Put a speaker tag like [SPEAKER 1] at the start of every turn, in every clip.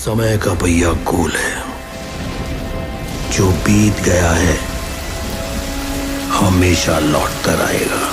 [SPEAKER 1] समय का पहिया गोल है, जो बीत गया है हमेशा लौट कर आएगा।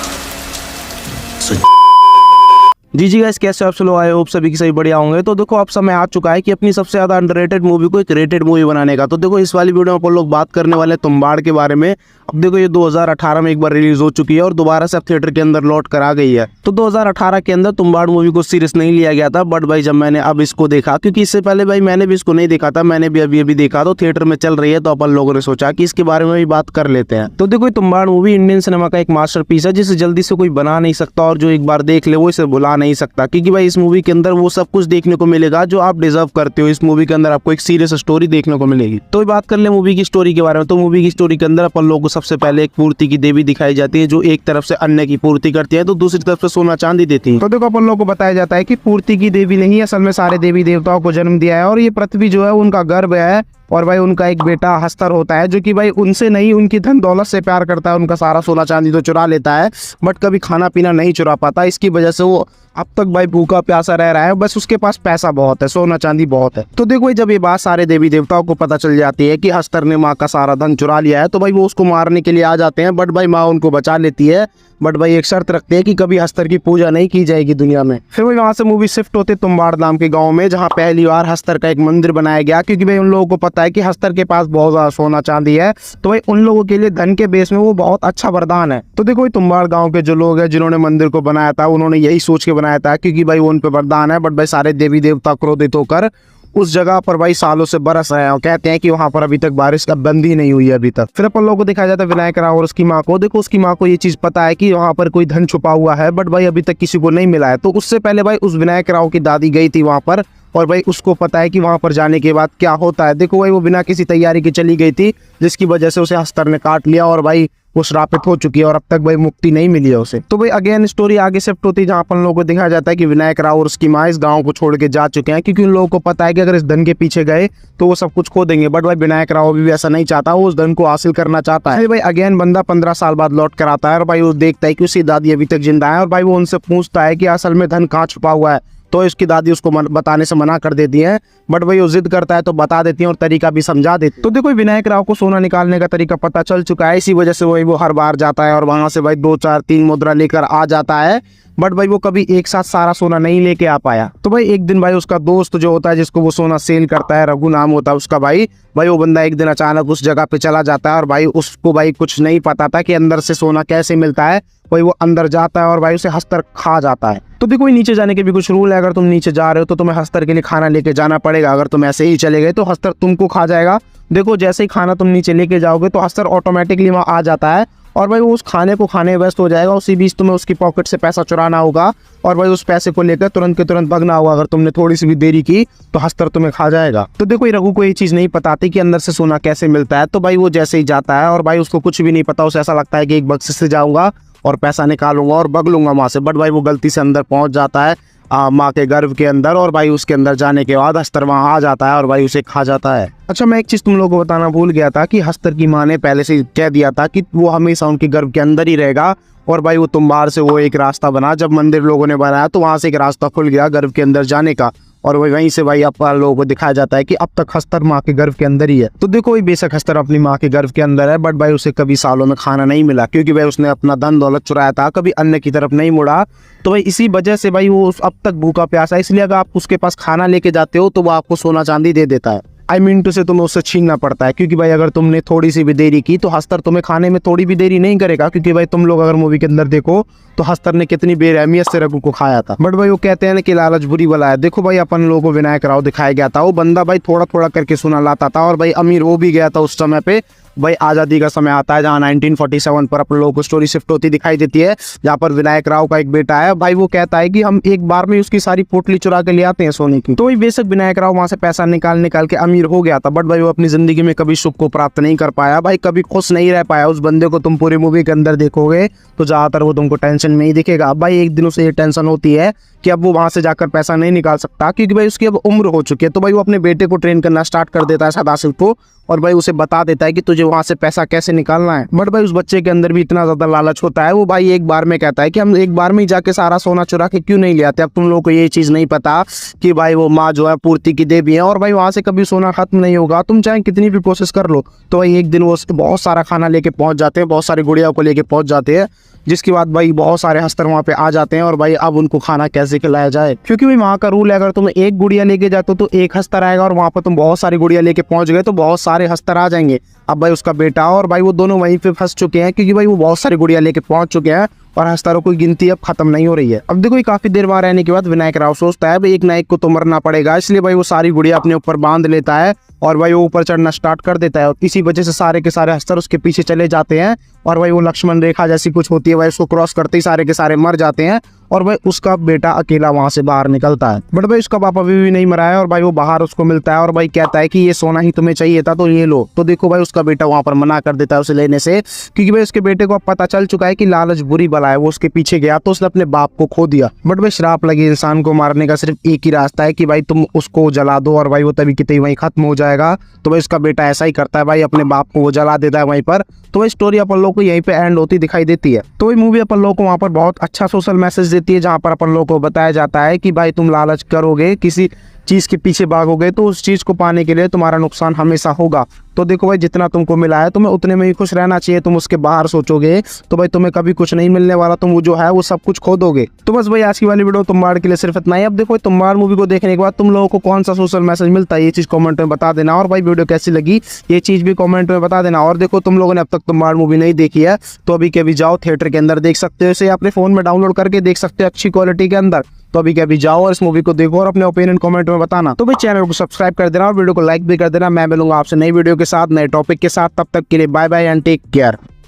[SPEAKER 2] जी गाइस, कैसे आप लोग आए होप सभी की सही बढ़िया होंगे। तो देखो अब समय आ चुका है कि अपनी सबसे ज्यादा अंडररेटेड मूवी को एक रेटेड मूवी बनाने का। तो देखो इस वाली वीडियो में अपन लोग बात करने वाले हैं तुम्बाड़ के बारे में। अब देखो ये 2018 में एक बार रिलीज हो चुकी है और दोबारा से अब थिएटर के अंदर लौट कर आ गई है। तो 2018 के अंदर तुम्बाड़ मूवी को सीरियस नहीं लिया गया था, बट भाई जब मैंने अब इसको देखा, क्योंकि इससे पहले भाई मैंने भी इसको नहीं देखा था, मैंने भी अभी देखा, तो थिएटर में चल रही है, तो अपन लोगों ने सोचा कि इसके बारे में भी बात कर लेते हैं। तो देखो तुम्बाड़ मूवी इंडियन सिनेमा का एक मास्टरपीस है, जिसे जल्दी से कोई बना नहीं सकता और जो एक बार देख ले वो इसे भुला नहीं सकता, क्योंकि भाई इस मूवी के अंदर वो सब कुछ देखने को मिलेगा जो आप डिजर्व करते हो। इस मूवी के अंदर आपको एक सीरियस स्टोरी देखने को मिलेगी। तो बात कर ले मूवी की स्टोरी के बारे में। तो मूवी की स्टोरी के अंदर अपन लोगों को सबसे पहले एक पूर्ति की देवी दिखाई जाती है, जो एक तरफ से अन्न की पूर्ति करती है तो दूसरी तरफ से सोना चांदी देती है। तो देखो अपन लोगों को बताया जाता है कि पूर्ति की देवी ने ही असल में सारे देवी देवताओं को जन्म दिया है और ये पृथ्वी जो है उनका गर्भ है। और भाई उनका एक बेटा हस्तर होता है, जो कि भाई उनसे नहीं, उनकी धन दौलत से प्यार करता है। उनका सारा सोना चांदी तो चुरा लेता है, बट कभी खाना पीना नहीं चुरा पाता। इसकी वजह से वो अब तक भाई भूखा प्यासा रह रहा है। बस उसके पास पैसा बहुत है, सोना चांदी बहुत है। तो देखो जब ये बात सारे देवी देवताओं को पता चल जाती है कि हस्तर ने माँ का सारा धन चुरा लिया है, तो भाई वो उसको मारने के लिए आ जाते हैं, बट भाई माँ उनको बचा लेती है। बट भाई एक शर्त रखते हैं कि कभी हस्तर की पूजा नहीं की जाएगी दुनिया में। फिर भाई वहां से मूवी शिफ्ट होते तुम्बाड़ नाम के गांव में, जहां पहली बार हस्तर का एक मंदिर बनाया गया, क्योंकि भाई उन लोगों को पता है कि हस्तर के पास बहुत ज्यादा सोना चांदी है। तो भाई उन लोगों के लिए धन के बेस में वो बहुत अच्छा वरदान है। तो देखो तुम्बाड़ गाँव के जो लोग हैं जिन्होंने मंदिर को बनाया था, उन्होंने यही सोच के बनाया था क्योंकि भाई उन पे वरदान है। बट भाई सारे देवी देवता क्रोधित होकर उस जगह पर भाई सालों से बरस रहे हैं। कहते हैं कि वहां पर अभी तक बारिश का बंद ही नहीं हुई है अभी तक। फिर अपन लोगों को दिखाया जाता है विनायक राव और उसकी माँ को। देखो उसकी माँ को ये चीज पता है कि वहां पर कोई धन छुपा हुआ है, बट भाई अभी तक किसी को नहीं मिला है। तो उससे पहले भाई उस विनायक राव की दादी गई थी वहां पर, और भाई उसको पता है कि वहां पर जाने के बाद क्या होता है। देखो भाई वो बिना किसी तैयारी के चली गई थी, जिसकी वजह से उसे हस्तर ने काट लिया और भाई वो श्रापित हो चुकी है और अब तक भाई मुक्ति नहीं मिली है उसे। तो भाई अगेन स्टोरी आगे शिफ्ट होती है, जहां अपन लोगों को दिखाया जाता है कि विनायक राव और उसकी माँ इस गांव को छोड़ के जा चुके हैं, क्योंकि उन लोगों को पता है कि अगर इस धन के पीछे गए तो वो सब कुछ खो देंगे। बट भाई विनायक राव अभी भी ऐसा नहीं चाहता, वो उस धन को हासिल करना चाहता है। भाई अगेन बंदा 15 साल बाद लौट कर आता है और भाई वो देखता है कि उसकी दादी अभी तक जिंदा है, और भाई वो उनसे पूछता है कि असल में धन कहाँ छुपा हुआ है। तो इसकी दादी उसको बताने से मना कर देती है, बट भाई वो जिद करता है तो बता देती है और तरीका भी समझा देती है। तो देखो विनायक राव को सोना निकालने का तरीका पता चल चुका है, इसी वजह से वो हर बार जाता है और वहां से भाई 2 4 3 मुद्रा लेकर आ जाता है। बट भाई वो कभी एक साथ सारा सोना नहीं लेके आ पाया। तो भाई एक दिन भाई उसका दोस्त जो होता है, जिसको वो सोना सेल करता है, रघु नाम होता है उसका, भाई वो बंदा एक दिन अचानक उस जगह पे चला जाता है और भाई उसको भाई कुछ नहीं पता था कि अंदर से सोना कैसे मिलता है। भाई वो अंदर जाता है और भाई उसे हस्तर खा जाता है। तो देखो नीचे जाने के भी कुछ रूल है, अगर तुम नीचे जा रहे हो तो तुम्हें हस्तर के लिए खाना लेके जाना पड़ेगा। अगर तुम ऐसे ही चले गए तो हस्तर तुमको खा जाएगा। देखो जैसे ही खाना तुम नीचे लेके जाओगे तो हस्तर ऑटोमेटिकली वहाँ आ जाता है और भाई वो उस खाने को खाने व्यस्त हो जाएगा। उसी बीच तुम्हें उसकी पॉकेट से पैसा चुराना होगा और भाई उस पैसे को लेकर तुरंत के तुरंत भागना होगा। अगर तुमने थोड़ी सी भी देरी की तो हस्तर तुम्हें खा जाएगा। तो देखो रघु को ये चीज नहीं पता थी कि अंदर से सोना कैसे मिलता है। तो भाई वो जैसे ही जाता है और भाई उसको कुछ भी नहीं पता, उसे ऐसा लगता है कि एक बक्से से जाऊंगा और पैसा निकालूंगा और बग लूंगा वहां से। बट भाई वो गलती से अंदर पहुंच जाता है माँ के गर्भ के अंदर, और भाई उसके अंदर जाने के बाद हस्तर वहां आ जाता है और भाई उसे खा जाता है। अच्छा मैं एक चीज तुम लोगों को बताना भूल गया था कि हस्तर की माँ ने पहले से कह दिया था कि वो हमेशा उनके गर्भ के अंदर ही रहेगा। और भाई वो तुम्बाड़ से वो एक रास्ता बना, जब मंदिर लोगों ने बनाया तो वहां से एक रास्ता खुल गया गर्भ के अंदर जाने का, और वहीं से भाई आप लोगों को दिखाया जाता है कि अब तक हस्तर माँ के गर्भ के अंदर ही है। तो देखो बेशक हस्तर अपनी माँ के गर्भ के अंदर है, बट भाई उसे कभी सालों में खाना नहीं मिला, क्योंकि भाई उसने अपना धन दौलत चुराया था, कभी अन्न की तरफ नहीं मुड़ा। तो भाई इसी वजह से भाई वो अब तक भूखा प्यासा है। इसलिए अगर आप उसके पास खाना लेके जाते हो तो वो आपको सोना चांदी दे देता है। आई मीन टू से तुम्हें उससे छीनना पड़ता है, क्योंकि भाई अगर तुमने थोड़ी सी भी देरी की तो हस्तर तुम्हें खाने में थोड़ी भी देरी नहीं करेगा। क्योंकि भाई तुम लोग अगर मूवी के अंदर देखो तो हस्तर ने कितनी बेरहमियत से रघु को खाया था। बट भाई वो कहते हैं ना कि लालच बुरी बला है। देखो भाई अपन लोगों को विनायक राव दिखाया गया था, वो बंदा भाई थोड़ा थोड़ा करके सोना लाता था और भाई अमीर हो भी गया था उस समय पे। भाई आज़ादी का समय आता है जहाँ 1947 पर अपन लोगों को स्टोरी शिफ्ट होती दिखाई देती है, जहाँ पर विनायक राव का एक बेटा है। भाई वो कहता है कि हम एक बार में उसकी सारी पोटली चुरा के ले आते हैं सोने की। तो बेशक विनायक राव वहां से पैसा निकाल के अमीर हो गया था, बट भाई वो अपनी जिंदगी में कभी सुख को प्राप्त नहीं कर पाया। भाई कभी खुश नहीं रह पाया। उस बंदे को तुम पूरी मूवी के अंदर देखोगे तो ज्यादातर वो तुमको टेंशन में ही दिखेगा। अब भाई एक दिन उसे ये टेंशन होती है कि अब वो वहां से जाकर पैसा नहीं निकाल सकता, क्योंकि भाई उसकी अब उम्र हो चुकी है। तो भाई वो अपने बेटे को ट्रेन करना स्टार्ट कर देता है सदाशिव को, और भाई उसे बता देता है कि तुझे वहां से पैसा कैसे निकालना है। बट भाई उस बच्चे के अंदर भी इतना ज्यादा लालच होता है, वो भाई एक बार में कहता है कि हम एक बार में ही जाके सारा सोना चुरा के क्यों नहीं ले आते। अब तुम लोगों को ये चीज नहीं पता कि भाई वो माँ जो है पूर्ति की देवी है, और भाई वहां से कभी सोना खत्म नहीं होगा, तुम चाहे कितनी भी कोशिश कर लो। तो भाई एक दिन वो बहुत सारा खाना लेके पहुंच जाते हैं, बहुत सारी गुड़िया को लेके पहुंच जाते हैं, जिसके बाद भाई बहुत सारे हस्तर वहाँ पे आ जाते हैं। और भाई अब उनको खाना कैसे खिलाया जाए, क्योंकि भाई वहाँ का रूल है अगर तुम एक गुड़िया लेके जाते हो तो एक हस्तर आएगा, और वहाँ पर तुम बहुत सारी गुड़िया लेके पहुंच गए तो बहुत सारे हस्तर आ जाएंगे। अब भाई उसका बेटा और भाई वो दोनों वहीं पे फंस चुके हैं, क्योंकि भाई वो बहुत सारी गुड़िया लेके पहुंच चुके हैं और हस्तारों की गिनती अब खत्म नहीं हो रही है। अब देखो काफी देर वहां रहने के बाद विनायक राव सोचता है भाई एक नायक को तो मरना पड़ेगा, इसलिए भाई वो सारी गुड़िया अपने ऊपर बांध लेता है और भाई वो ऊपर चढ़ना स्टार्ट कर देता है। और इसी वजह से सारे के सारे हस्तर उसके पीछे चले जाते हैं, और भाई वो लक्ष्मण रेखा जैसी कुछ होती है, भाई उसको क्रॉस करते ही सारे के सारे मर जाते हैं, और भाई उसका बेटा अकेला वहां से बाहर निकलता है। बट भाई उसका पापा भी नहीं मरा है, और भाई वो बाहर उसको मिलता है और भाई कहता है कि ये सोना ही तुम्हें चाहिए था तो ये लो। तो देखो भाई उसका बेटा वहां पर मना कर देता है उसे लेने से, क्योंकि भाई उसके बेटे को अब पता चल चुका है कि लालच बुरी बला है, वो उसके पीछे गया तो उसने अपने बाप को खो दिया। बट भाई श्राप लगे इंसान को मारने का सिर्फ एक ही रास्ता है कि भाई तुम उसको जला दो, और भाई वो तभी कितनी वहीं खत्म हो जाएगा। तो भाई उसका बेटा ऐसा ही करता है, भाई अपने बाप को वो जला देता है वहीं पर। तो भाई स्टोरी अपन लोग को यहीं पे एंड होती दिखाई देती है। तो ये मूवी अपन लोग को वहाँ पर बहुत अच्छा सोशल मैसेज देती है, जहाँ पर अपन लोग को बताया जाता है कि भाई तुम लालच करोगे, किसी चीज के पीछे भागोगे तो उस चीज को पाने के लिए तुम्हारा नुकसान हमेशा होगा। तो देखो भाई जितना तुमको मिला है तुम्हें उतने में ही खुश रहना चाहिए। तुम उसके बाहर सोचोगे तो भाई तुम्हें कभी कुछ नहीं मिलने वाला, तुम वो जो है वो सब कुछ खो दोगे। तो बस भाई आज की वाली वीडियो तुम्बाड़ के लिए सिर्फ इतना ही। अब देखो तुम्बाड़ मूवी को देखने के बाद तुम लोगों को कौन सा सोशल मैसेज मिलता है ये चीज कमेंट में बता देना, और भाई वीडियो कैसी लगी ये चीज भी कमेंट में बता देना। और देखो तुम लोगों ने अब तक तुम्बाड़ मूवी नहीं देखी है तो अभी के भी जाओ थिएटर के अंदर देख सकते हो, इसे अपने फोन में डाउनलोड करके देख सकते हो अच्छी क्वालिटी के अंदर। तो अभी के भी जाओ और इस मूवी को देखो और अपने ओपिनियन कमेंट में बताना। तो भाई चैनल को सब्सक्राइब कर देना और वीडियो को लाइक भी कर देना। मैं मिलूंगा आपसे नई वीडियो के साथ नए टॉपिक के साथ, तब तक के लिए bye bye and take care.